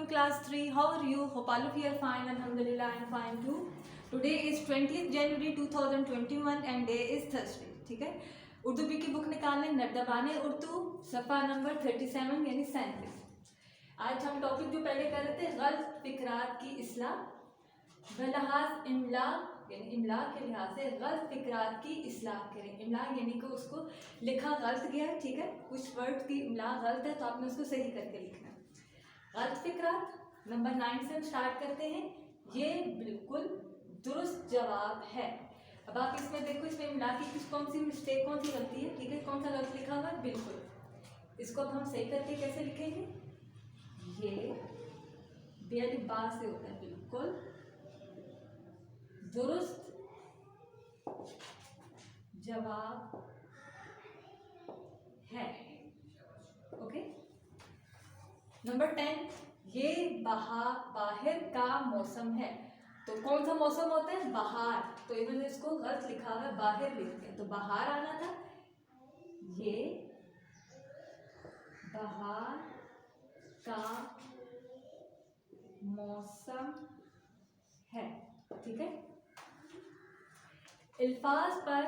class 3. How are you? Hope all of you are fine. Alhamdulillah, I'm fine too. Today is 20th January 2021 and day is Thursday. ठीक है, Urdu B की book निकालें, नर्दबाने उर्दू सफ़ा number 37 यानी 37. आज हम topic जो पहले कर रहे थे गलत फिक्रात की इस्लाह, बलहाज इमला यानी इमला के लिहाज से गलत फिक्रात की इस्लाह करें. इमला यानी कि उसको लिखा गलत गया है, ठीक है, कुछ वर्ड की इमला गलत है तो आपने उसको सही करके लिखना. गलत फिक्रात नंबर 9 से हम स्टार्ट करते हैं. ये बिल्कुल दुरुस्त जवाब है. अब आप इसमें देखो, इसमें इमला की कौन सी मिस्टेक, कौन सी गलती है, ठीक है, कौन सा गलत लिखा हुआ है. बिल्कुल इसको अब हम सही करके कैसे लिखेंगे. ये बेअली बा से होता है. बिल्कुल दुरुस्त जवाब है. ओके. नंबर 10, ये बाहर का मौसम है. तो कौन सा मौसम होता है. बाहर. तो इन्होंने इसको गलत लिखा है, बाहर लिखते हैं तो बाहर आना था. ये बाहर का मौसम है. ठीक है. अल्फाज पर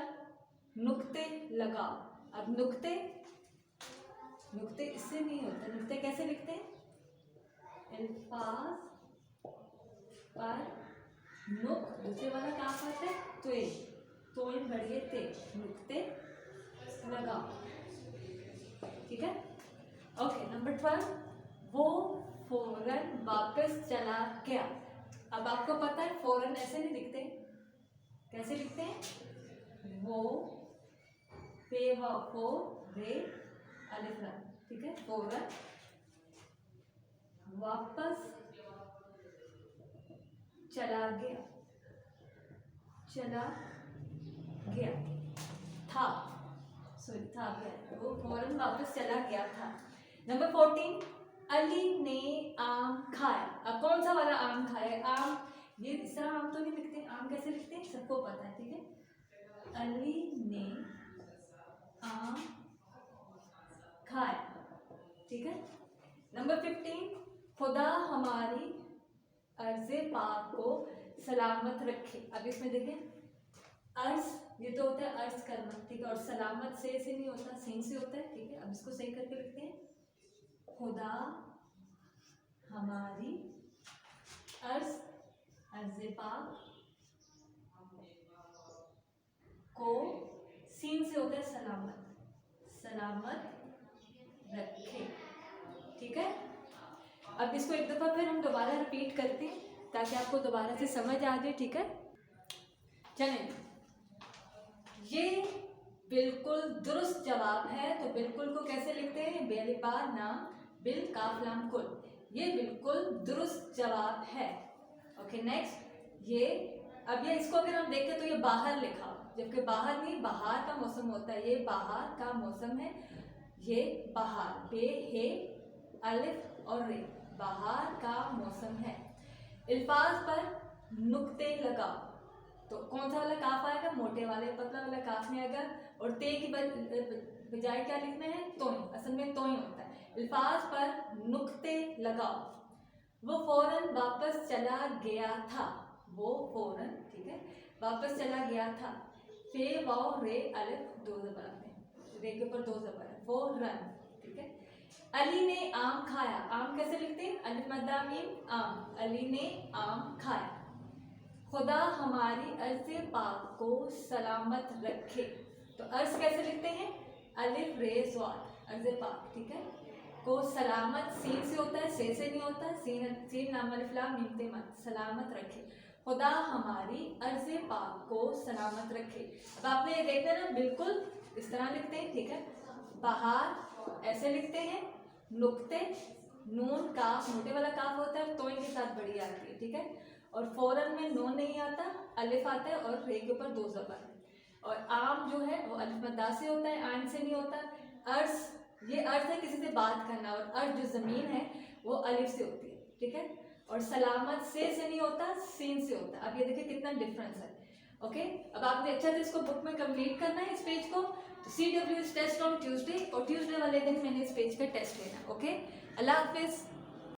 नुक्ते लगाओ. अब नुक्ते इससे नहीं होते. नुक्ते कैसे लिखते हैं. अल्फाज पर नुक दूसरे वाला कहाँ आता है. तो इन बढ़िए थे. नुक्ते लगाओ. ठीक है. ओके. नंबर 12, वो फौरन वापस चला गया. अब आपको पता है फौरन ऐसे नहीं लिखते. कैसे लिखते हैं. वो पे फो रे अलिफ lam. ठीक है. फौरन वापस चला गया था. वो फौरन वापस चला गया था. नंबर 14, अली ने आम खाया. अब कौन सा वाला आम खाया. आम ये इस तरह आम तो नहीं लिखते. आम कैसे लिखते हैं सबको पता है. ठीक है. अली ने आम खाया. ठीक है. नंबर 15, खुदा हमारी अर्ज़े पाक को सलामत रखे. अब इसमें देखें अर्ज ये तो होता है अर्ज करना. ठीक है. और सलामत से नहीं होता, सीन से होता है. ठीक है. अब इसको सही करके लिखते हैं. खुदा हमारी अर्ज़े पाक को सीन से होता है सलामत रखे. ठीक है. अब इसको एक दफ़ा फिर हम दोबारा रिपीट करते हैं ताकि आपको दोबारा से समझ आ जाए. ठीक है. चलें. ये बिल्कुल दुरुस्त जवाब है. तो बिल्कुल को कैसे लिखते हैं. बेअलिबा नाम बिल काफ लाम कुल. ये बिल्कुल दुरुस्त जवाब है. ओके. नेक्स्ट. ये अब ये इसको अगर हम देखें तो ये बाहर लिखा, जबकि बाहर नहीं बाहर का मौसम होता है. ये बाहर का मौसम है. ये बाहर बे हे अलिफ और रे. बाहर का मौसम है. अल्फाज पर नुक्ते लगाओ. तो कौन सा वाला काफ आएगा. मोटे वाले पतला वाला काफ नहीं आएगा. और ते की बजाय क्या लिखना है. तोई. असल में तोई होता है. अल्फाज पर नुक्ते लगाओ. वो फौरन वापस चला गया था. वो फौरन. ठीक है. वापस चला गया था. फे वाव रे अलिफ दो ज़बर आते हैं. रे के ऊपर दो ज़बर है. फौरन. ठीक है. अली ने आम खाया. आम कैसे लिखते हैं. अलिफ मद्दा मीम आम. अली ने आम खाया. खुदा हमारी अर्ज़े पाक को सलामत रखे. तो अर्ज़ कैसे लिखते हैं. अलिफ रे स्वाद अर्ज़े पाक. ठीक है. को सलामत सीन से होता है, से नहीं होता. सीन नाम अलिफ लाम मीम ते मत. सलामत रखे. खुदा हमारी अर्ज़े पाक को सलामत रखे. अब आपने ये देखना ना बिल्कुल इस तरह लिखते हैं. ठीक है. बाहर ऐसे लिखते हैं. नुक्ते नून काफ मोटे वाला काफ होता है. तो इनके साथ बड़ी आती है. ठीक है. और फौरन में नून नहीं आता, अलिफ आता है और रे के ऊपर दो ज़बर. और आम जो है वो अलिफ मद्दा से होता है, आन से नहीं होता. अर्ज ये अर्ज है किसी से बात करना. और अर्ज जो ज़मीन है वो अलिफ से होती है. ठीक है. और सलामत से नहीं होता, सीन से होता है. अब ये देखिए कितना डिफरेंस है. ओके. अब आपने अच्छा से इसको बुक में कंप्लीट करना है इस पेज को. तो CWS टेस्ट ऑन ट्यूसडे और ट्यूसडे वाले दिन मैंने इस पेज का टेस्ट लेना. ओके. अल्लाह हाफिज़.